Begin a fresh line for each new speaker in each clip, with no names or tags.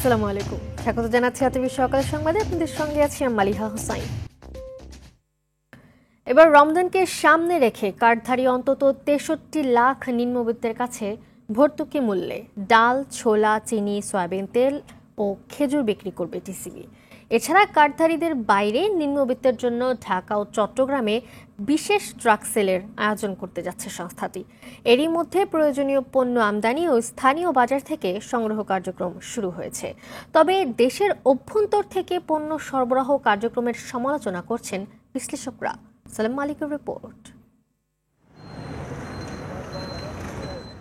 আসসালামু আলাইকুম, স্বাগত জানাচ্ছি আতিবি সকালের সংবাদে। আপনাদের সঙ্গে আছি আমি মালিহা হোসাইন। এবার রমজানকে সামনে রেখে কার্ডধারী অন্তত ৬৩ লাখ নিম্নবিত্তের কাছে ভর্তুকি মূল্যে ডাল, ছোলা, চিনি, সয়াবিন তেল ও খেজুর বিক্রি করবে টিসিবি। এছাড়া কার্ডধারীদের বাইরে নিম্নবিত্তের জন্য ঢাকা ও চট্টগ্রামে বিশেষ ট্রাক সেলের আয়োজন করতে যাচ্ছে সংস্থাটি। এরই মধ্যে প্রয়োজনীয় পণ্য আমদানি ও স্থানীয় বাজার থেকে সংগ্রহ কার্যক্রম শুরু হয়েছে। তবে দেশের অভ্যন্তর থেকে পণ্য সরবরাহ কার্যক্রমের সমালোচনা করছেন বিশ্লেষকরা। সালাম মালিকের রিপোর্ট।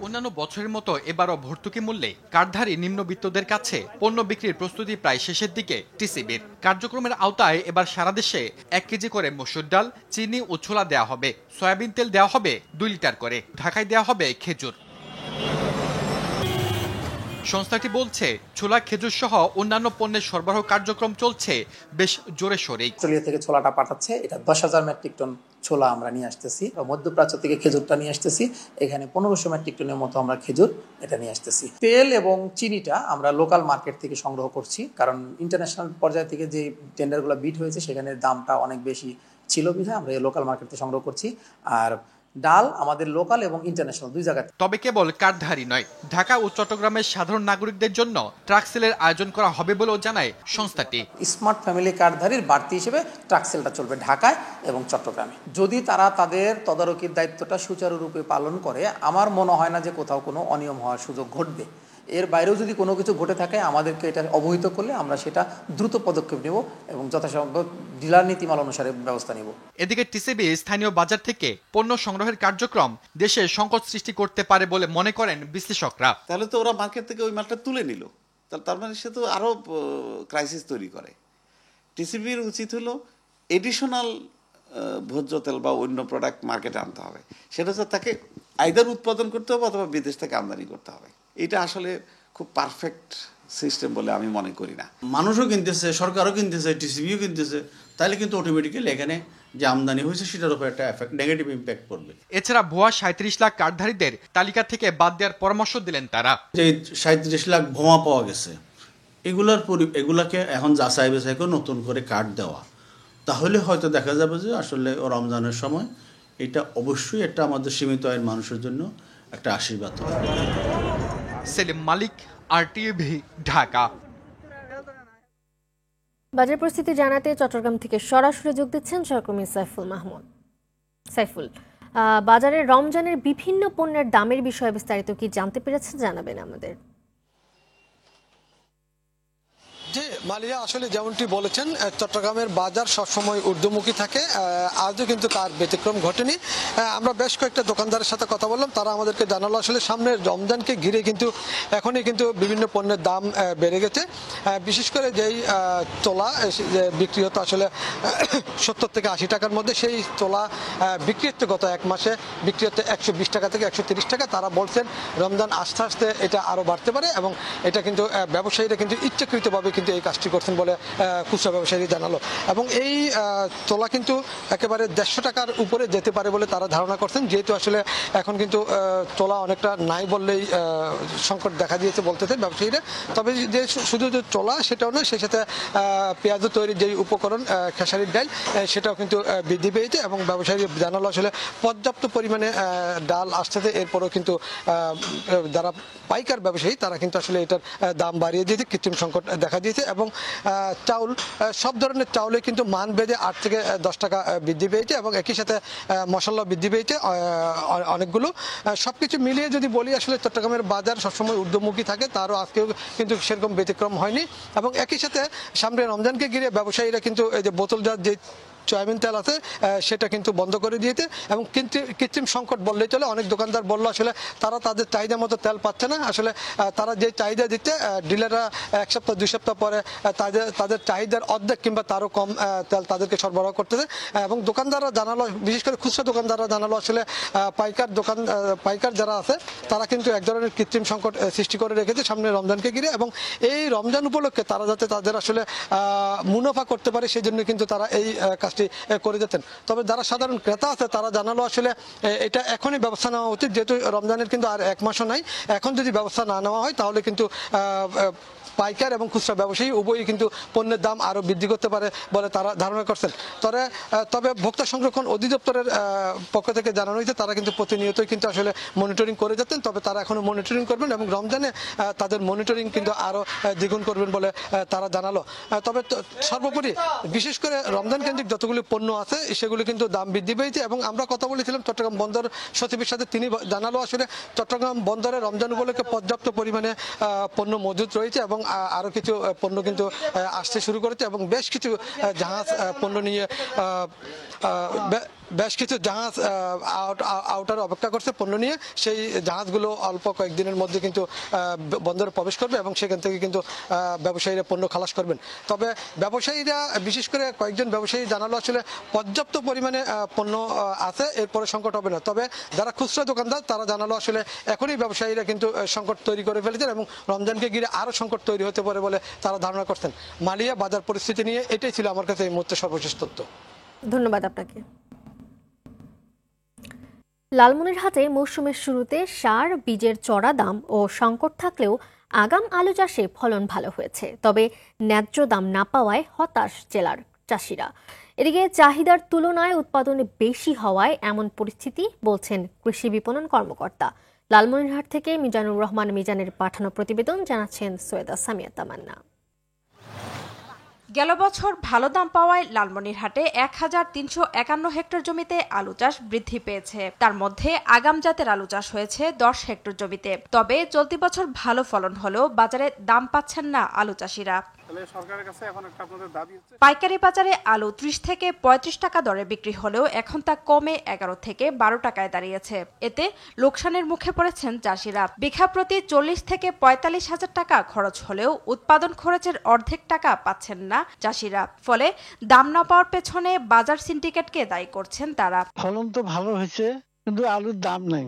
অন্যান্য বছরের মতো এবারও ভর্তুকি মূল্যে কার্ডধারী নিম্নবিত্তদের কাছে পণ্য বিক্রির প্রস্তুতি প্রায় শেষের দিকে টিসিবির। কার্যক্রমের আওতায় এবার সারা দেশে ১ কেজি করে মসুর ডাল, চিনি ও ছোলা দেওয়া হবে। সয়াবিন তেল দেওয়া হবে ২ লিটার করে। ঢাকায় দেওয়া হবে খেজুর। সংস্থাটি বলছে ছোলা, খেজুর সহ অন্যান্য পণ্যের সরবরাহ কার্যক্রম চলছে বেশ জোরে সোরেই।
অস্ট্রেলিয়া থেকে ছোলাটা পাঠাচ্ছে, এটা ১০,০০০ মেট্রিক টন ছোলা আমরা নিয়ে আসতেছি। মধ্যপ্রাচ্য থেকে খেজুরটা নিয়ে আসতেছি, এখানে ১৫০০ মেট্রিক টনের মতো আমরা খেজুর এটা নিয়ে আসতেছি। তেল এবং চিনিটা আমরা লোকাল মার্কেট থেকে সংগ্রহ করছি, কারণ ইন্টারন্যাশনাল পর্যায় থেকে যে টেন্ডারগুলো বিড হয়েছে সেখানে দামটা অনেক বেশি ছিল বিধায় আমরা লোকাল মার্কেট থেকে সংগ্রহ করছি। আর ডাল আমাদের লোকাল এবং ইন্টারন্যাশনাল দুই জায়গায়।
তবে কেবল কার্ডধারী নয়, ঢাকা ও চট্টগ্রামের সাধারণ নাগরিকদের জন্য ট্রাক সেলের আয়োজন করা হবে বলেও জানায় সংস্থাটি।
স্মার্ট ফ্যামিলি কার্ডধারীর বাড়তি হিসেবে ট্রাক সেলটা চলবে ঢাকায় এবং চট্টগ্রামে। যদি তারা তাদের তদারকির দায়িত্বটা সুচারুরূপে পালন করে, আমার মনে হয় না যে কোথাও কোনো অনিয়ম হওয়ার সুযোগ ঘটবে। এর বাইরেও যদি কোনো কিছু ঘটে থাকে আমাদেরকে এটা অবহিত করলে আমরা সেটা দ্রুত পদক্ষেপ নেব এবং যথাসম্ভব ডিলার নীতিমালা অনুসারে ব্যবস্থা নেব।
এদিকে টিসিবি স্থানীয় বাজার থেকে পণ্য সংগ্রহের কার্যক্রম দেশে সংকট সৃষ্টি করতে পারে বলে মনে করেন বিশ্লেষকরা।
তাহলে তো ওরা মার্কেট থেকে ওই মালটা তুলে নিল, তার মানে সে তো আরো ক্রাইসিস তৈরি করে। টিসিবির উচিত হলো এডিশনাল ভোজ্য তেল বা অন্য প্রোডাক্ট মার্কেটে আনতে হবে। সেটা হচ্ছে তাকে আইদার উৎপাদন করতে হবে অথবা বিদেশ থেকে আমদানি করতে হবে। এটা আসলে খুব পারফেক্ট সিস্টেম বলে আমি মনে করি না।
মানুষও কিনতেছে, সরকারও কিনতেছে, টিসিবিও কিনতেছে, তাহলে কিন্তু অটোমেটিক্যালি এখানে যে আমদানি হয়েছে সেটার উপর একটা নেগেটিভ ইম্প্যাক্ট পড়বে।
এছাড়া ভুয়া ৩৭ লাখ কার্ডধারীদের তালিকা থেকে বাদ দেওয়ার পরামর্শ দিলেন তারা।
যে ৩৭ লাখ ভুয়া পাওয়া গেছে, এগুলাকে এখন যাচাই বাছাই করে নতুন করে কার্ড দেওয়া, তাহলে হয়তো দেখা যাবে যে আসলে রমজানের সময় এটা অবশ্যই একটা আমাদের সীমিত আয়ের মানুষের জন্য একটা আশীর্বাদ হবে।
সেলিম মালিক, আরটিভি, ঢাকা।
বাজার পরিস্থিতি জানাতে চট্টগ্রাম থেকে সরাসরি যোগ দিচ্ছেন সহকর্মী সাইফুল মাহমুদ। সাইফুল, বাজারে রমজানের বিভিন্ন পণ্যের দামের বিষয়ে বিস্তারিত কি জানতে পেরেছেন, জানাবেন আমাদের।
জি মালিয়া, আসলে যেমনটি বলেছেন চট্টগ্রামের বাজার সবসময় ঊর্ধ্বমুখী থাকে, আজও কিন্তু তার ব্যতিক্রম ঘটেনি। আমরা বেশ কয়েকটা দোকানদারের সাথে কথা বললাম, তারা আমাদেরকে জানালো আসলে সামনে রমজানকে ঘিরে কিন্তু এখনই কিন্তু বিভিন্ন পণ্যের দাম বেড়ে গেছে। বিশেষ করে যেই তোলা বিক্রি হতো আসলে ৭০ থেকে ৮০ টাকার মধ্যে, সেই তোলা বিক্রি হচ্ছে গত এক মাসে বিক্রি হচ্ছে ১২০ টাকা থেকে ১৩০ টাকা। তারা বলছেন রমজান আস্তে আস্তে এটা আরও বাড়তে পারে এবং এটা কিন্তু ব্যবসায়ীরা কিন্তু ইচ্ছাকৃতভাবে কিন্তু এই কাজটি করছেন বলে খুচরা ব্যবসায়ী জানালো। এবং এই তোলা কিন্তু একেবারে ১৫০ টাকার উপরে যেতে পারে বলে তারা ধারণা করছেন, যেহেতু আসলে এখন কিন্তু তোলা অনেকটা নাই বললেই সংকট দেখা দিয়েছে বলতেছে ব্যবসায়ীরা। তবে যে শুধু যে তোলা সেটাও নয়, সেই সাথে পেঁয়াজ তৈরির যে উপকরণ খেসারির ডাল সেটাও কিন্তু বৃদ্ধি পেয়েছে এবং ব্যবসায়ী জানালো আসলে পর্যাপ্ত পরিমাণে ডাল আসছে। এরপরেও কিন্তু যারা পাইকার ব্যবসায়ী তারা কিন্তু আসলে এটার দাম বাড়িয়ে দিয়েছে, কৃত্রিম সংকট দেখা দিয়েছে। এবং চাউল, সব ধরনের চাউলে কিন্তু মান বেঁধে ৮ থেকে ১০ টাকা বৃদ্ধি পেয়েছে এবং একই সাথে মশলা বৃদ্ধি পেয়েছে অনেকগুলো। সবকিছু মিলিয়ে যদি বলি আসলে চট্টগ্রামের বাজার সবসময় ঊর্ধ্বমুখী থাকে, তারও আজকেও কিন্তু সেরকম ব্যতিক্রম হয়নি। এবং একই সাথে সামনে রমজানকে ঘিরে ব্যবসায়ীরা কিন্তু এই যে বোতলজাত যে সয়াবিন তেল আছে সেটা কিন্তু বন্ধ করে দিয়েছে এবং কৃত্রিম সংকট বললেই চলে। অনেক দোকানদার বললো আসলে তারা তাদের চাহিদা মতো তেল পাচ্ছে না, আসলে তারা যে চাহিদা দিচ্ছে ডিলাররা ১ সপ্তাহ ২ সপ্তাহ পরে তাদের চাহিদার অর্ধেক কিংবা তারও কম তেল তাদেরকে সরবরাহ করতেছে। এবং দোকানদাররা জানালো, বিশেষ করে খুচরা দোকানদাররা জানালো আসলে পাইকার যারা আছে তারা কিন্তু এক ধরনের কৃত্রিম সংকট সৃষ্টি করে রেখেছে সামনে রমজানকে ঘিরে, এবং এই রমজান উপলক্ষে তারা যাতে তাদের আসলে মুনাফা করতে পারে সেই জন্য কিন্তু তারা এই কাজটি করে যেতেন। তবে যারা সাধারণ ক্রেতা আছে তারা জানালো আসলে এটা এখনই ব্যবস্থা নেওয়া উচিত, যেহেতু রমজানের কিন্তু আর এক মাসও নাই। এখন যদি ব্যবস্থা না নেওয়া হয় তাহলে কিন্তু পাইকার এবং খুচরা ব্যবসায়ী উভয়ই কিন্তু পণ্যের দাম আরো বৃদ্ধি করতে পারে বলে তারা ধারণা করছেন। তবে ভোক্তা সংরক্ষণ অধিদপ্তরের পক্ষ থেকে জানানো হয়েছে তারা কিন্তু প্রতিনিয়তই কিন্তু আসলে মনিটরিং করে যাচ্ছেন। তবে তারা এখনো মনিটরিং করবেন এবং রমজানে তাদের মনিটরিং কিন্তু আরো দ্বিগুণ করবেন বলে তারা জানালো। তবে সর্বোপরি বিশেষ করে রমজান কেন্দ্রিক যতগুলি পণ্য আছে সেগুলি কিন্তু দাম বৃদ্ধি পেয়েছে। এবং আমরা কথা বলেছিলাম চট্টগ্রাম বন্দর সচিবের সাথে, তিনি জানালো আসলে চট্টগ্রাম বন্দরে রমজান উপলক্ষে পর্যাপ্ত পরিমাণে পণ্য মজুদ রয়েছে এবং আরো কিছু পণ্য কিন্তু আসতে শুরু করেছে এবং বেশ কিছু জাহাজ পণ্য নিয়ে বেশ কিছু জাহাজ আউটার অপেক্ষা করছে পণ্য নিয়ে। সেই জাহাজগুলো অল্প কয়েকদিনের মধ্যে কিন্তু বন্দরে প্রবেশ করবে এবং সেখান থেকে কিন্তু ব্যবসায়ীরা পণ্য খালাস করবেন। তবে ব্যবসায়ীরা বিশেষ করে কয়েকজন ব্যবসায়ী জানালো আসলে পর্যাপ্ত পরিমাণে পণ্য আছে, এরপরে সংকট হবে না। তবে যারা খুচরা দোকানদার তারা জানালো আসলে এখনই ব্যবসায়ীরা কিন্তু সংকট তৈরি করে ফেলেছেন এবং রমজানকে ঘিরে আরো সংকট তৈরি হতে পারে বলে তারা ধারণা করছেন। মালিয়া বাজার পরিস্থিতি নিয়ে এটাই ছিল আমার কাছে এই মুহূর্তে সর্বশেষ তথ্য।
ধন্যবাদ আপনাকে। লালমনিরহাটে মৌসুমের শুরুতে সার বীজের চড়া দাম ও সংকট থাকলেও আগাম আলু চাষে ফলন ভালো হয়েছে। তবে ন্যায্য দাম না পাওয়ায় হতাশ জেলার চাষিরা। এদিকে চাহিদার তুলনায় উৎপাদন বেশি হওয়ায় এমন পরিস্থিতি বলছেন কৃষি বিপণন কর্মকর্তা। লালমনিরহাট থেকে মিজানুর রহমান মিজানের পাঠানো প্রতিবেদন, জানাচ্ছেন সৈয়দা সামিয়া তামান্না।
গেল বছর ভালো দাম পাওয়ায় লালমনিরহাটে ১,৩৫১ হেক্টর জমিতে আলু চাষ বৃদ্ধি পেয়েছে। তার মধ্যে আগাম জাতের আলু চাষ হয়েছে ১০ হেক্টর জমিতে। তবে চলতি বছর ভালো ফলন হলেও বাজারে দাম পাচ্ছেন না আলু চাষিরা। পাইকারি বাজারে আলু ৩০ থেকে ৩৫ টাকা দরে বিক্রি হলেও এখন তা কমে ১১ থেকে ১২ টাকায় দাঁড়িয়েছে। এতে লোকসানের মুখে পড়েছেন চাষিরা। বিঘা প্রতি ৪০ থেকে ৪৫ হাজার টাকা খরচ হলেও উৎপাদন খরচের অর্ধেক টাকা পাচ্ছেন না চাষিরা। ফলে দাম না পাওয়ার পেছনে বাজার সিন্ডিকেটকে দায়ী করছেন তারা।
ফলন তো ভালো হয়েছে কিন্তু আলুর দাম নেই,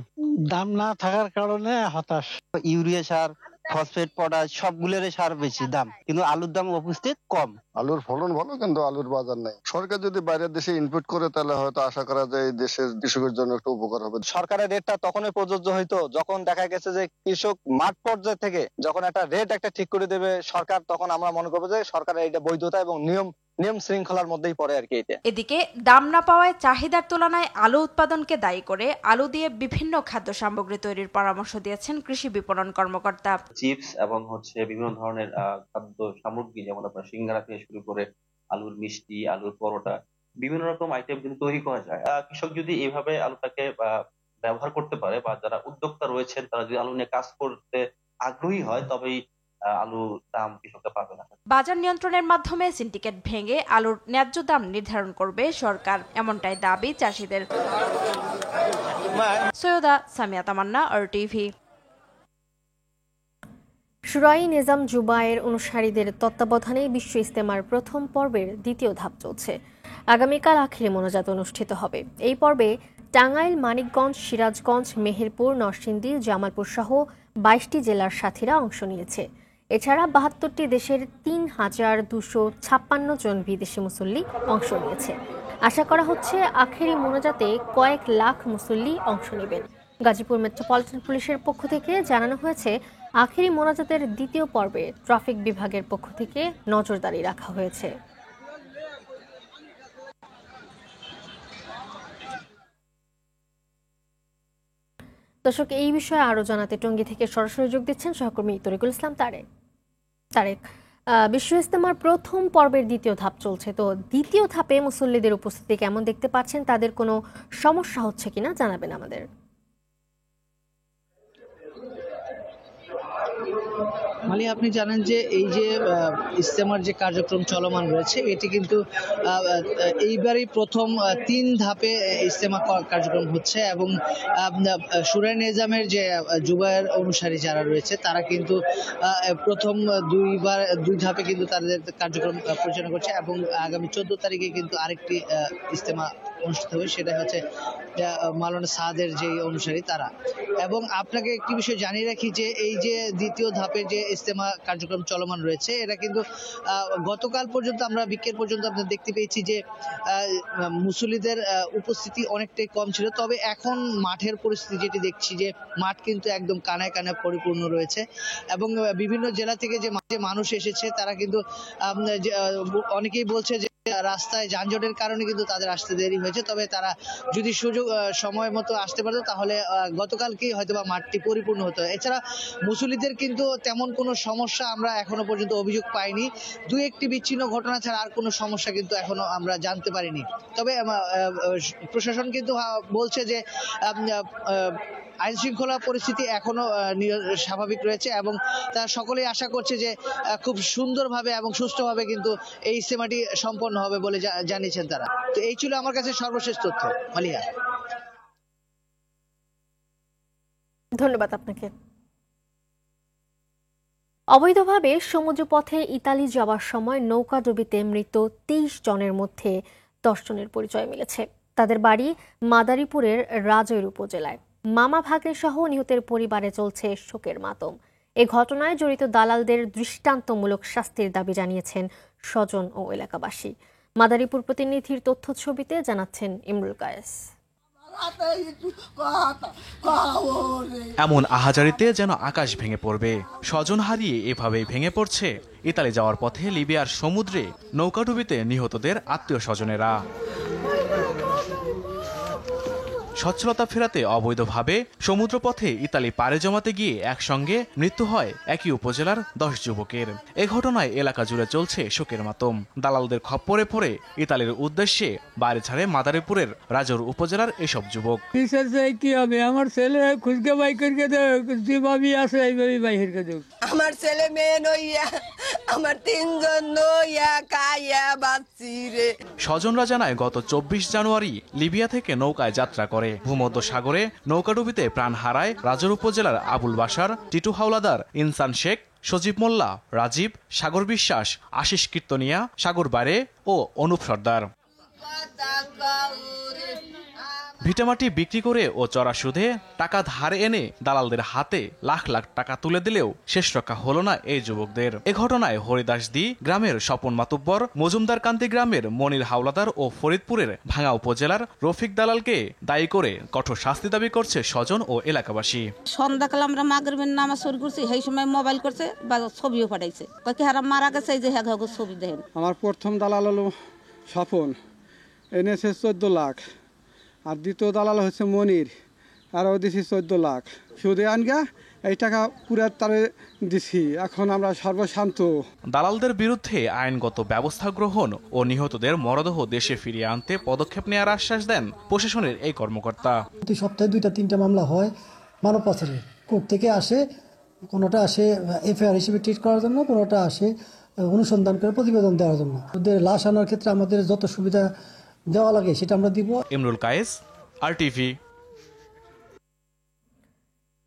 দাম না থাকার কারণে হতাশ।
ইউরিয়া সার, ফসফেট, পটাশ সবগুলোর সার বেশি দাম, কিন্তু আলুর দাম উপস্থিত কম।
আলুর ফলন ভালো কিন্তু আলুর বাজার নেই। সরকার যদি বাইরের দেশে ইনপুট করে তাহলে হয়তো আশা করা যায় দেশের কৃষকের জন্য একটু উপকার হবে।
সরকারের রেটটা তখনই প্রযোজ্য হইতো যখন দেখা গেছে যে কৃষক মাঠ পর্যায় থেকে যখন একটা রেট ঠিক করে দেবে সরকার, তখন আমরা মনে করবো যে সরকারের এটা বৈধতা এবং নিয়ম শৃঙ্খলার মধ্যেই পড়ে আর কি এটা।
এদিকে দাম না পাওয়ায় চাহিদার তুলনায় আলু উৎপাদনকে দায়ী করে আলু দিয়ে বিভিন্ন খাদ্য সামগ্রী তৈরির পরামর্শ দিয়েছেন কৃষি বিপণন কর্মকর্তা।
চিপস এবং বিভিন্ন ধরনের খাদ্য সামগ্রী, যেমন আপনার সিঙ্গারা থেকে শুরু করে আলুর মিষ্টি, আলুর পরোটা, বিভিন্ন রকম আইটেম কিন্তু তৈরি করা যায়। কৃষক যদি এইভাবে আলুটাকে ব্যবহার করতে পারে বা যারা উদ্যোক্তা রয়েছেন তারা যদি আলু নিয়ে কাজ করতে আগ্রহী হয় তবেই আলুর দাম কৃষকরা পাবে না।
বাজার নিয়ন্ত্রণের মাধ্যমে সিন্ডিকেট ভেঙে আলুর ন্যায্য দাম নির্ধারণ করবে সরকার, এমনটাই দাবি চাষিদের। সৈয়দা সামিয়া তামান্না, RTV।
শুরাই নিজাম জুবায়ের অনুসারীদের তত্ত্বাবধানে বিশ্ব ইজতেমার প্রথম পর্বের দ্বিতীয় ধাপ চলছে। আগামীকাল আখেরি মোনাজাত অনুষ্ঠিত হবে। এই পর্বে টাঙ্গাইল, মানিকগঞ্জ, সিরাজগঞ্জ, মেহেরপুর, নরসিংদী, জামালপুর সহ ২২টি জেলার সাথীরা অংশ নিয়েছে। এছাড়া ৭২টি দেশের ৩,২৫৬ জন বিদেশি মুসল্লি অংশ নিয়েছে। আশা করা হচ্ছে আখেরি মোনাজাতে কয়েক লাখ মুসল্লি অংশ নেবেন। গাজীপুর মেট্রোপলিটন পুলিশের পক্ষ থেকে জানানো হয়েছে, আখেরি মোনাজাতের দ্বিতীয় পর্বে ট্রাফিক বিভাগের পক্ষ থেকে নজরদারি রাখা হয়েছে। দর্শক, এই বিষয়ে আরো জানাতে টঙ্গী থেকে সরাসরি যোগ দিচ্ছেন সহকর্মী তরিকুল ইসলাম তারেক। বিশ্ব ইজতেমার প্রথম পর্বের দ্বিতীয় ধাপ চলছে, তো দ্বিতীয় ধাপে মুসল্লিদের উপস্থিতি কেমন দেখতে পাচ্ছেন, তাদের কোনো সমস্যা হচ্ছে কিনা জানাবেন আমাদের।
মালিয়া, আপনি জানেন যে এই যে ইজতেমার যে কার্যক্রম চলমান রয়েছে এটি কিন্তু এইবারই প্রথম 3 ধাপে ইজতেমা কার্যক্রম হচ্ছে এবং শুরায়ে নিজামের যে জুবায়ের অনুসারী যারা রয়েছে তারা কিন্তু প্রথম 2 ধাপে কিন্তু তাদের কার্যক্রম পরিচালনা করছে এবং আগামী 14 তারিখে কিন্তু আরেকটি ইজতেমা অনুষ্ঠিত হবে, সেটা হচ্ছে মাওলানা সাদের যে অনুসারী তারা। এবং আপনাকে একটি বিষয় জানিয়ে রাখি যে এই যে দ্বিতীয় ধাপে যে ইজতেমা কার্যক্রম চলমান রয়েছে এটা কিন্তু গতকাল পর্যন্ত আমরা বিকেল পর্যন্ত আমরা দেখতে পেয়েছি যে মুসল্লিদের উপস্থিতি অনেকটাই কম ছিল, তবে এখন মাঠের পরিস্থিতি যেটি দেখছি যে মাঠ কিন্তু একদম কানায় কানায় পরিপূর্ণ রয়েছে এবং বিভিন্ন জেলা থেকে যে মানুষ এসেছে তারা কিন্তু অনেকেই বলছে যে রাস্তায় যানজটের কারণে কিন্তু তাদের আসতে দেরি হয়েছে, তবে তারা যদি সময় মতো আসতে পারতো তাহলে গতকালকেই হয়তোবা মাঠটি পরিপূর্ণ হতো। এছাড়া মুসল্লিদের কিন্তু তেমন কোনো সমস্যা আমরা এখনো পর্যন্ত অভিযোগ পাইনি, 2-1টি বিচ্ছিন্ন ঘটনা ছাড়া আর কোনো সমস্যা কিন্তু এখনো আমরা জানতে পারিনি। তবে প্রশাসন কিন্তু বলছে যে আইন শৃঙ্খলা পরিস্থিতি এখনো স্বাভাবিক রয়েছে এবং তারা সকলেই আশা করছে যে খুব সুন্দরভাবে এবং সুষ্ঠুভাবে কিন্তু এই ইজতেমাটি সম্পন্ন হবে বলে জানিয়েছেন তারা। তো এই ছিল আমার কাছে সর্বশেষ তথ্য। মালিয়া,
ধন্যবাদ আপনাকে। অবৈধভাবে সমুদ্রপথে ইতালি যাওয়ার সময় নৌকাডুবিতে মৃত 23 জনের মধ্যে 10 জনের পরিচয় মিলেছে। তাদের বাড়ি মাদারীপুরের রাজৈর উপজেলায়। মামা ভাগ্নে সহ নিহতের পরিবারে চলছে শোকের মাতম। এ ঘটনায় জড়িত দালালদের দৃষ্টান্তমূলক শাস্তির দাবি জানিয়েছেন স্বজন ও এলাকাবাসী। মাদারীপুর প্রতিনিধির তথ্য ছবিতে জানাচ্ছেন ইমরুল কায়েস।
এমন আহাজারিতে যেন আকাশ ভেঙে পড়বে। স্বজন হারিয়ে এভাবেই ভেঙে পড়ছে ইতালি যাওয়ার পথে লিবিয়ার সমুদ্রে নৌকাডুবিতে নিহতদের আত্মীয় স্বজনেরা। সচ্ছলতা ফেরাতে অবৈধভাবে সমুদ্রপথে ইতালি পাড়ে জমাতে গিয়ে একসঙ্গে মৃত্যু হয় একই উপজেলার 10 যুবকের। এ ঘটনায় এলাকা জুড়ে চলছে শোকের মাতম। দালালদের খপ্পরে পড়ে ইতালির উদ্দেশ্যে বাড়ি ছাড়ে মাদারীপুরের রাজৌর উপজেলার এসব যুবক।
কি হবে, আমার ছেলে খুঁজকে বাই করে যেভাবে আছে এইভাবে বাইর করে দেব। আমার ছেলে মেয়ে নইয়া আমার 3 জন নইয়া কাইয়া বাচ্চি রে।
স্বজনরা জানায় গত 24 জানুয়ারি লিবিয়া থেকে নৌকায় যাত্রা করে ভূমধ্য সাগরে নৌকাডুবিতে প্রাণ হারায় রাজৌর উপজেলার আবুল বাশার, টিটু হাওলাদার, ইনসান শেখ, সজীব মোল্লা, রাজীব, সাগর বিশ্বাস, আশিস কীর্তনিয়া, সাগর বারে ও অনুপ সর্দার। ভিটামাটি বিক্রি করে ও চড়া সুদে টাকা ধার এনে দালালদের হাতে লাখ লাখ টাকা তুলে দিলেও শেষ রক্ষা হলো না এই যুবকদের। এ ঘটনায় হরিদাসদি গ্রামের স্বপন মাতুব্বর, মজুমদারকান্দি গ্রামের মনির হাওলাদার ও ফরিদপুরের ভাঙ্গা উপজেলার রফিক দালালকে দায়ী করে কঠোর শাস্তি দাবি করছে স্বজন ও এলাকাবাসী।
সন্ধ্যাকালে আমরা মাগরিবের নামাজ শুরু করছি, সেই সময় মোবাইল করছে বা ছবিও পাঠাইছে, কি হারা মারা গেছে এই যে হ্যাঁ ছবি দেখেন।
আমার প্রথম দালাল হলো স্বপন, এনেছে 14 লাখ, আর দ্বিতীয় দালাল হচ্ছে মনির, আরও দিছি 14 লাখ। সুদে আনগা এই টাকা পুরা তারে দিছি, এখন আমরা সর্বশান্ত।
দালালদের বিরুদ্ধে আইনগত ব্যবস্থা গ্রহণ ও নিহতদের মরদেহ দেশে ফিরিয়ে আনতে পদক্ষেপ নেওয়ার আশ্বাস দেন প্রশাসনের এই কর্মকর্তা।
প্রতি সপ্তাহে 2-3টা মামলা হয় মানব পাচারের। কোর্ট থেকে আসে, কোনোটা আসে এফআইআর হিসেবে ট্রিট করার জন্য, কোনোটা আসে অনুসন্ধান করে প্রতিবেদন দেওয়ার জন্য। ওদের লাশ আনার ক্ষেত্রে আমাদের যত সুবিধা দেওয়া লাগে সেটা আমরা দিব।
ইমরুল কায়েস, RTV।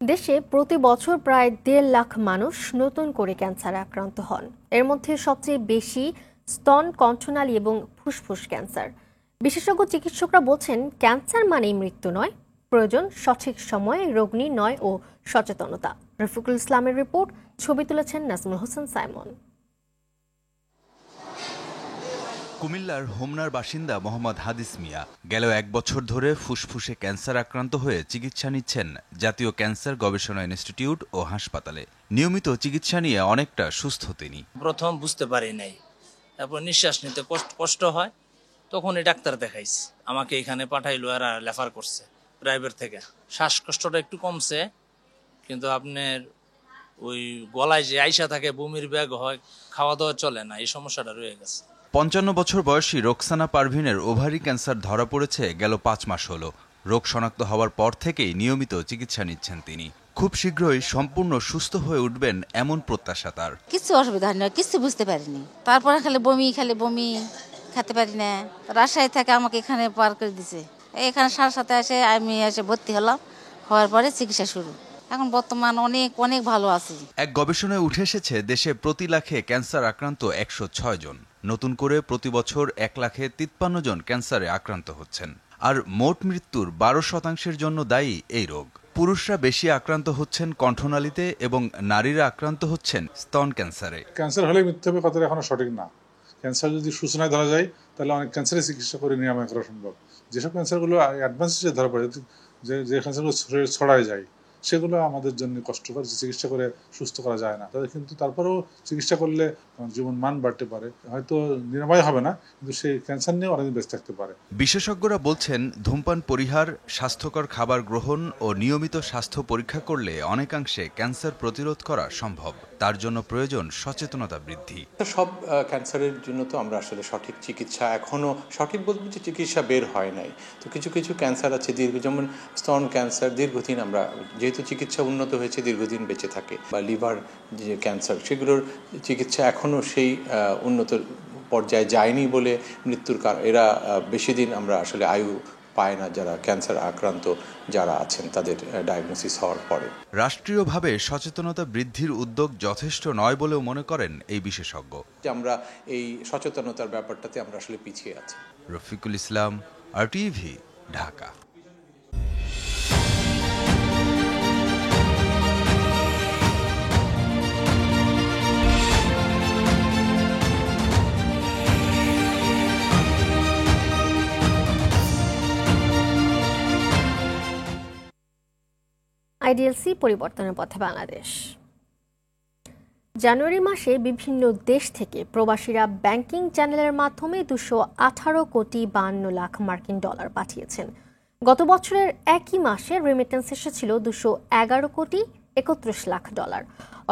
দেশে প্রতি বছর প্রায় 1.5 লাখ মানুষ নতুন করে ক্যান্সারে আক্রান্ত হন। এর মধ্যে সবচেয়ে বেশি স্তন, কণ্ঠনালী এবং ফুসফুস ক্যান্সার। বিশেষজ্ঞ চিকিৎসকরা বলছেন ক্যান্সার মানেই মৃত্যু নয়, প্রয়োজন সঠিক সময়ে রোগ নির্ণয় ও সচেতনতা। রফিকুল ইসলামের রিপোর্ট, ছবি তুলেছেন নাজমুল হোসেন সাইমন।
কুমিল্লার হোমনার বাসিন্দা মোহাম্মদ হাদিস মিয়া গেল 1 বছর ধরে ফুসফুসে ক্যান্সার আক্রান্ত হয়ে চিকিৎসা নিচ্ছেন জাতীয় ক্যান্সার গবেষণা ইনস্টিটিউট ও হাসপাতালে। নিয়মিত চিকিৎসা নিয়ে অনেকটা সুস্থ তিনি।
প্রথম বুঝতে পারি নাই, তারপর নিঃশ্বাস নিতে কষ্ট হয়, তখনই ডাক্তার দেখাইছি। আমাকে এখানে পাঠাইলো, আর রেফার করছে প্রাইভেট থেকে। শ্বাসকষ্টটা একটু কমছে, কিন্তু আপনার ওই গলায় যে আইসা থাকে, বমির ব্যাগ হয়, খাওয়া দাওয়া চলে না, এই সমস্যাটা রয়ে গেছে।
55 বছর বয়সী রোকসানা পারভিনের ওভারি ক্যান্সার ধরা পড়েছে গেল 5 মাস হলো। রোগ শনাক্ত হওয়ার পর থেকেই নিয়মিত চিকিৎসা নিচ্ছেন তিনি। খুব শীঘ্রই সম্পূর্ণ সুস্থ হয়ে উঠবেন এমন প্রত্যাশা তার।
কিছু অসুবিধা হয় না, কিছু বুঝতে পারিনি। তারপরে খালি বমি খেতে পারি না। রাজশাহী থেকে আমাকে এখানে পার করে দিছে। এখানে 7:30 এসে আমি ভর্তি হলাম, হওয়ার পরে চিকিৎসা শুরু। এখন বর্তমান অনেক ভালো আছি।
এক গবেষণায় উঠে এসেছে দেশে প্রতি লাখে ক্যান্সার আক্রান্ত 106 জন। নতুন করে প্রতি বছর 1,53,000 জন ক্যান্সারে আক্রান্ত হচ্ছেন। আর মোট মৃত্যুর 12% জন্য দায়ী এই রোগ। পুরুষরা বেশি আক্রান্ত হচ্ছেন কণ্ঠনালীতে এবং নারীরা আক্রান্ত হচ্ছেন স্তন ক্যান্সারে।
ক্যান্সার হলে মৃত্যু হবে কথাটা এখনো সঠিক না। ক্যান্সার যদি সূচনায় ধরা যায় তাহলে অনেক ক্যান্সারের চিকিৎসা করে নিরাময় করা সম্ভব। যেসব ক্যান্সারগুলো অ্যাডভান্স স্টেজে ধরা পড়ে, যে ক্যান্সারগুলো ছড়ায় যায়, সেগুলো আমাদের জন্য কষ্টকর, চিকিৎসা করে সুস্থ করা যায় না। তাদের কিন্তু তারপরেও চিকিৎসা করলে জীবন মান বাড়তে পারে, হয়তো নিরাময় হবে না, কিন্তু সেই ক্যান্সার নিয়ে অনেকদিন বেঁচে থাকতে পারে।
বিশেষজ্ঞরা বলছেন ধূমপান পরিহার, স্বাস্থ্যকর খাবার গ্রহণ ও নিয়মিত স্বাস্থ্য পরীক্ষা করলে অনেকাংশে ক্যান্সার প্রতিরোধ করা সম্ভব। তার জন্য প্রয়োজন সচেতনতা বৃদ্ধি।
সব ক্যান্সারের জন্য তো আমরা আসলে সঠিক চিকিৎসা এখনো সঠিক বলবো যে চিকিৎসা বের হয় নাই। তো কিছু ক্যান্সার আছে যেমন স্তন ক্যান্সার দীর্ঘদিন আমরা যেহেতু চিকিৎসা উন্নত হয়েছে দীর্ঘদিন বেঁচে থাকে, বা লিভার যে ক্যান্সার সেগুলোর চিকিৎসা এখনো সেই উন্নত পর্যায়ে যায়নি বলে মৃত্যুর কারণ এরা বেশি দিন আমরা আসলে আয়ু পায় না যারা ক্যান্সার আক্রান্ত যারা আছেন তাদের ডায়াগনোসিস হওয়ার পরে।
রাষ্ট্রীয়ভাবে সচেতনতা বৃদ্ধির উদ্যোগ যথেষ্ট নয় বলেও মনে করেন এই বিশেষজ্ঞ।
আমরা এই সচেতনতার ব্যাপারটাতে আমরা আসলে পিছিয়ে আছি।
রফিকুল ইসলাম, RTV, ঢাকা।
আইডিএলসি পরিবর্তনের পথে বাংলাদেশ। জানুয়ারি মাসে বিভিন্ন দেশ থেকে প্রবাসীরা ব্যাংকিং চ্যানেলের মাধ্যমে 218 কোটি 52 লাখ মার্কিন ডলার পাঠিয়েছেন। গত বছরের একই মাসে রেমিটেন্স এসেছিল 211 কোটি 31 লাখ ডলার।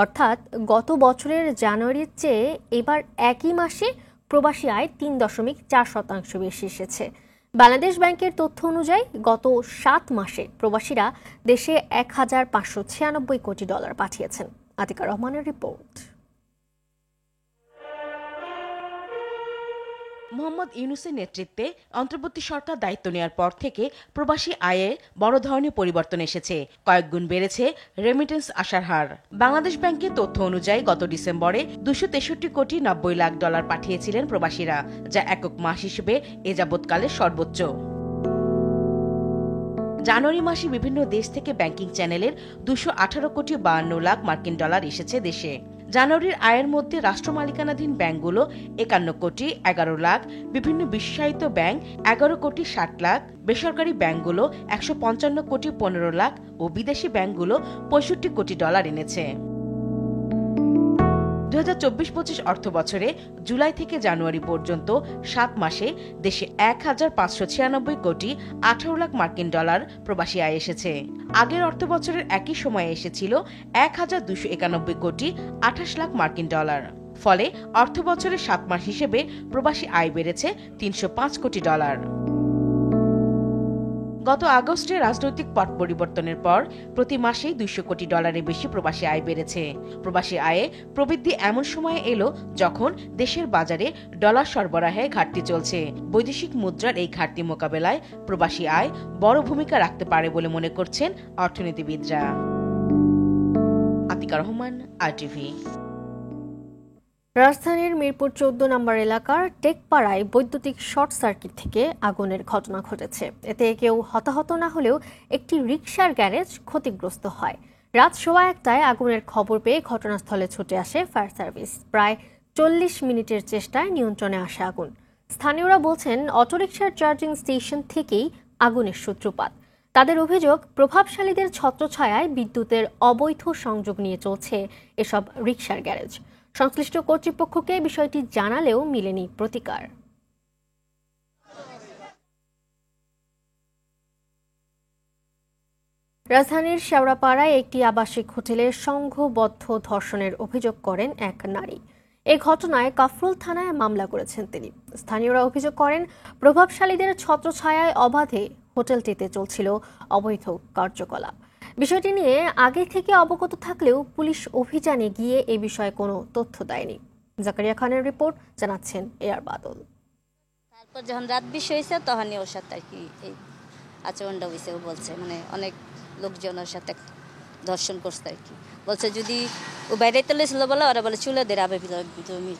অর্থাৎ গত বছরের জানুয়ারির চেয়ে এবার একই মাসে প্রবাসী আয় 3.4% বেশি এসেছে। বাংলাদেশ ব্যাংকের তথ্য অনুযায়ী গত 7 মাসে প্রবাসীরা দেশে 1596 কোটি ডলার পাঠিয়েছেন। আতিকা রহমানের রিপোর্ট।
মোহাম্মদ ইউনূসের নেতৃত্বে অন্তর্বর্তী সরকার দায়িত্ব নেওয়ার পর থেকে প্রবাসী আয়ে বড় ধরনের পরিবর্তন এসেছে। কয়েকগুণ বেড়েছে রেমিটেন্স আসার হার। বাংলাদেশ ব্যাংকের তথ্য অনুযায়ী গত ডিসেম্বরে 263 কোটি 90 লাখ ডলার পাঠিয়েছিলেন প্রবাসীরা, যা একক মাস হিসেবে এ যাবৎকালের সর্বোচ্চ। জানুয়ারি মাসে বিভিন্ন দেশ থেকে ব্যাংকিং চ্যানেলের 218 কোটি 52 লাখ মার্কিন ডলার এসেছে দেশে। জানুয়ারির আয়ের মধ্যে রাষ্ট্র মালিকানাধীন ব্যাংকগুলো 51 কোটি 11 লাখ, বিভিন্ন বিশেষায়িত ব্যাংক 11 কোটি 60 লাখ, বেসরকারি ব্যাংকগুলো 155 কোটি 15 লাখ ও বিদেশি ব্যাংকগুলো 65 কোটি ডলার এনেছে। 2024-25 অর্থ বছরে জুলাই থেকে জানুয়ারি পর্যন্ত 7 মাসে দেশে 1596 কোটি 18 লাখ মার্কিন ডলার প্রবাসী আয় এসেছে। আগের অর্থ বছরের একই সময়ে এসেছিল 1291 কোটি 28 লাখ মার্কিন ডলার। ফলে অর্থ বছরের 7 মাস হিসেবে প্রবাসী আয় বেড়েছে 305 কোটি ডলার। গত আগস্টে রাজনৈতিক পট পরিবর্তনের পর প্রতি মাসেই 200 কোটি ডলারের বেশি প্রবাসী আয় বেড়েছে। প্রবাসী আয়ে প্রবৃদ্ধি এমন সময়ে এলো যখন দেশের বাজারে ডলার সরবরাহে ঘাটতি চলছে। বৈদেশিক মুদ্রার এই ঘাটতি মোকাবেলায় প্রবাসী আয় বড় ভূমিকা রাখতে পারে বলে মনে করছেন অর্থনীতিবিদরা। আতিকা রহমান, RTV।
রাজধানীর মিরপুর 14 নম্বর এলাকার টেকপাড়ায় বৈদ্যুতিক শর্ট সার্কিট থেকে আগুনের ঘটনা ঘটেছে। এতে কেউ হতাহত না হলেও একটি রিকশার গ্যারেজ ক্ষতিগ্রস্ত হয়। রাত 1:15টায় আগুনের খবর পেয়ে ঘটনাস্থলে ছুটে আসে ফায়ার সার্ভিস। প্রায় 40 মিনিটের চেষ্টায় নিয়ন্ত্রণে আসে আগুন। স্থানীয়রা বলছেন অটোরিকশার চার্জিং স্টেশন থেকেই আগুনের সূত্রপাত। তাদের অভিযোগ, প্রভাবশালীদের ছত্রছায়ায় বিদ্যুতের অবৈধ সংযোগ নিয়ে চলছে এসব রিকশার গ্যারেজ। সংশ্লিষ্ট কর্তৃপক্ষকে বিষয়টি জানালেও মিলেনি প্রতিকার। রাজধানীর শেওড়াপাড়ায় একটি আবাসিক হোটেলে সংঘবদ্ধ ধর্ষণের অভিযোগ করেন এক নারী। এই ঘটনায় কাফরুল থানায় মামলা করেছেন তিনি। স্থানীয়রা অভিযোগ করেন, প্রভাবশালীদের ছত্রছায়ায় অবাধে হোটেলটিতে চলছিল অবৈধ কার্যকলাপ। বিষয়টি নিয়ে আগে থেকে অবগত থাকলেও পুলিশ অভিযানে গিয়ে এ বিষয়ে কোনো তথ্য দেয়নি। জাকারিয়া খানের রিপোর্ট, জানাচ্ছেন এআর বাদল।
তারপর যখন রাত বেশি হয়েছে তখনই ওর সাথে আর কি এই আচরণটা হয়েছে। ও বলছে মানে অনেক লোকজন ওর সাথে ধর্ষণ করছে আর কি। বলছে যদি ও বাইরে তুলেছিল বলে ওরা বলে চুলে দিয়ে আবে তুমি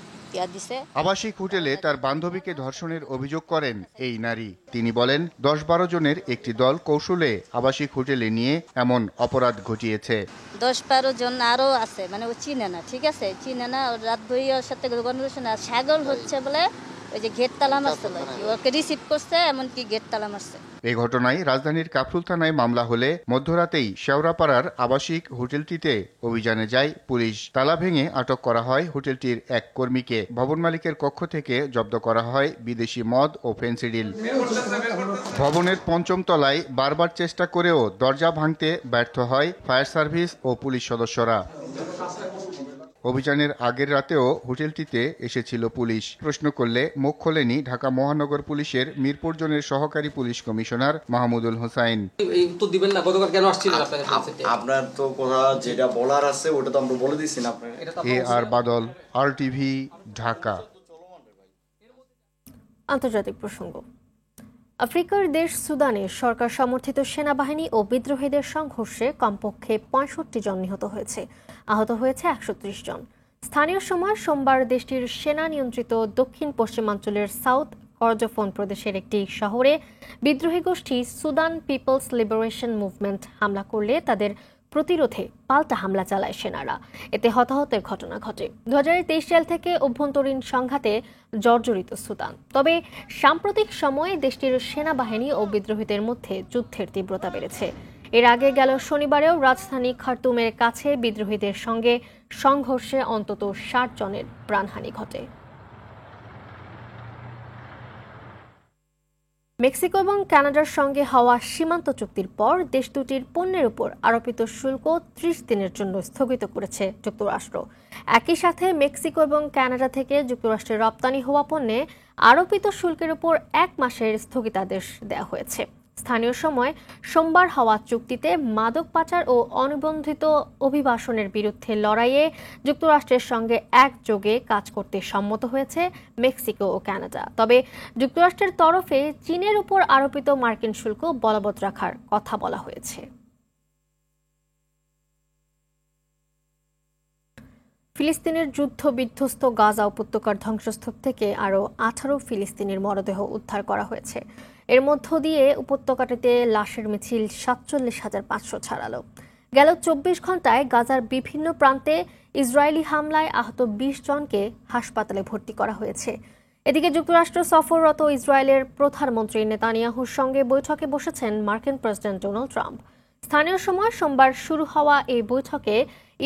দিছে।
আবাসিক হোটেলে তার বান্ধবীকে ধর্ষণের অভিযোগ করেন এই নারী। তিনি বলেন ১০-১২ জনের একটি দল কৌশলে আবাসিক হোটেলে নিয়ে এমন অপরাধ ঘটিয়েছে।
১০-১২ জন আরো আছে, মানে ও চিনে না, ঠিক আছে, চিনে না। রাত ভরি ওর সাথে গণদর্শন আর ছাগল হচ্ছে বলে ওই যে গেট তালা মারছিল, ওকে রিসিভ করছে, এমনকি গেট তালা মারছে।
এই ঘটনায় রাজধানীর কাফরুল থানায় মামলা হলে মধ্যরাতেই শেওড়াপাড়ার আবাসিক হোটেলটিতে অভিযানে যায় পুলিশ। তালা ভেঙে আটক করা হয় হোটেলটির এক কর্মীকে। ভবন মালিকের কক্ষ থেকে জব্দ করা হয় বিদেশি মদ ও ফেন্সিডিল। ভবনের ৫ম তলায় বারবার চেষ্টা করেও দরজা ভাঙতে ব্যর্থ হয় ফায়ার সার্ভিস ও পুলিশ সদস্যরা। অভিযানের আগের রাতেও হোটেলটিতে এসেছিল পুলিশ। প্রশ্ন করলে মুখ খোলেনি ঢাকা মহানগর পুলিশের মিরপুর জোনের সহকারী পুলিশ কমিশনার মাহমুদুল হোসাইন।
আপনার তো কথা যেটা বলার আছে ওটা তো আমরা বলে দিচ্ছি না আপনার।
এআর বাদল, RTV, ঢাকা।
আন্তর্জাতিক প্রসঙ্গ। আফ্রিকার দেশ সুদানে সরকার সমর্থিত সেনাবাহিনী ও বিদ্রোহীদের সংঘর্ষে কমপক্ষে ৬৫ জন নিহত হয়েছে, আহত হয়েছে ১৩০ জন। স্থানীয় সময় সোমবার দেশটির সেনা নিয়ন্ত্রিত দক্ষিণ পশ্চিমাঞ্চলের সাউথ কর্ডোফান প্রদেশের একটি শহরে বিদ্রোহী গোষ্ঠী সুদান পিপলস লিবারেশন মুভমেন্ট হামলা করলে তাদের প্রতিরোধে পাল্টা হামলা চালায় সেনারা। এতে হতাহতের ঘটনা ঘটে। ২০২৩ সাল থেকে অভ্যন্তরীণ সংঘাতে জর্জরিত সুদান। তবে সাম্প্রতিক সময়ে দেশটির সেনাবাহিনী ও বিদ্রোহীদের মধ্যে যুদ্ধের তীব্রতা বেড়েছে। এর আগে গেল শনিবারেও রাজধানী খার্তুমের কাছে বিদ্রোহীদের সঙ্গে সংঘর্ষে অন্তত ৬০ জনের প্রাণহানি ঘটে। মেক্সিকো এবং কানাডার সঙ্গে হওয়া সীমান্ত চুক্তির পর দেশ দুটির পণ্যের উপর আরোপিত শুল্ক ৩০ দিনের জন্য স্থগিত করেছে যুক্তরাষ্ট্র। একই সাথে মেক্সিকো এবং কানাডা থেকে যুক্তরাষ্ট্রে রপ্তানি হওয়া পণ্যে আরোপিত শুল্কের উপর ১ মাসের স্থগিতাদেশ দেওয়া হয়েছে। স্থানীয় সময় সোমবার হওয়া চুক্তিতে মাদক পাচার ও অনিবন্ধিত অভিবাসনের বিরুদ্ধে লড়াইয়ে যুক্তরাষ্ট্রের সঙ্গে একযোগে কাজ করতে সম্মত হয়েছে মেক্সিকো ও কানাডা। তবে যুক্তরাষ্ট্রের তরফে চীনের উপর আরোপিত মার্কিন শুল্ক বলবৎ রাখার কথা বলা হয়েছে। ফিলিস্তিনের যুদ্ধ বিধ্বস্ত গাজা উপত্যকার ধ্বংসস্তূপ থেকে আরও ১৮ ফিলিস্তিনির মরদেহ উদ্ধার করা হয়েছে। এর মধ্য দিয়ে উপত্যকাটিতে লাশের মিছিল ৪৭,৫০০ ছাড়ালো। গেল ২৪ ঘন্টায় গাজার বিভিন্ন প্রান্তে ইসরায়েলি হামলায় আহত ২০ জনকে হাসপাতালে ভর্তি করা হয়েছে। এদিকে যুক্তরাষ্ট্র সফররত ইসরায়েলের প্রধানমন্ত্রী নেতানিয়াহুর সঙ্গে বৈঠকে বসেছেন মার্কিন প্রেসিডেন্ট ডোনাল্ড ট্রাম্প। স্থানীয় সময় সোমবার শুরু হওয়া এই বৈঠকে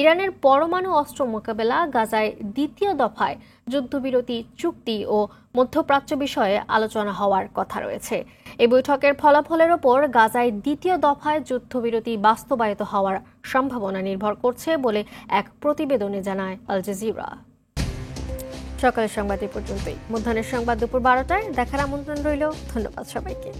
ইরানের পরমাণু অস্ত্র মোকাবেলা, গাজায় দ্বিতীয় দফায় যুদ্ধবিরতি চুক্তি ও মধ্যপ্রাচ্য বিষয়ে আলোচনা হওয়ার কথা রয়েছে। এই বৈঠকের ফলাফলের ওপর গাজায় দ্বিতীয় দফায় যুদ্ধবিরতি বাস্তবায়িত হওয়ার সম্ভাবনা নির্ভর করছে বলে এক প্রতিবেদনে জানায় আল জাজিরা। সকালের সংবাদ এ পর্যন্তই। মধ্যাহ্নের সংবাদ দুপুর ১২টায় দেখার আমন্ত্রণ রইল। ধন্যবাদ সবাইকে।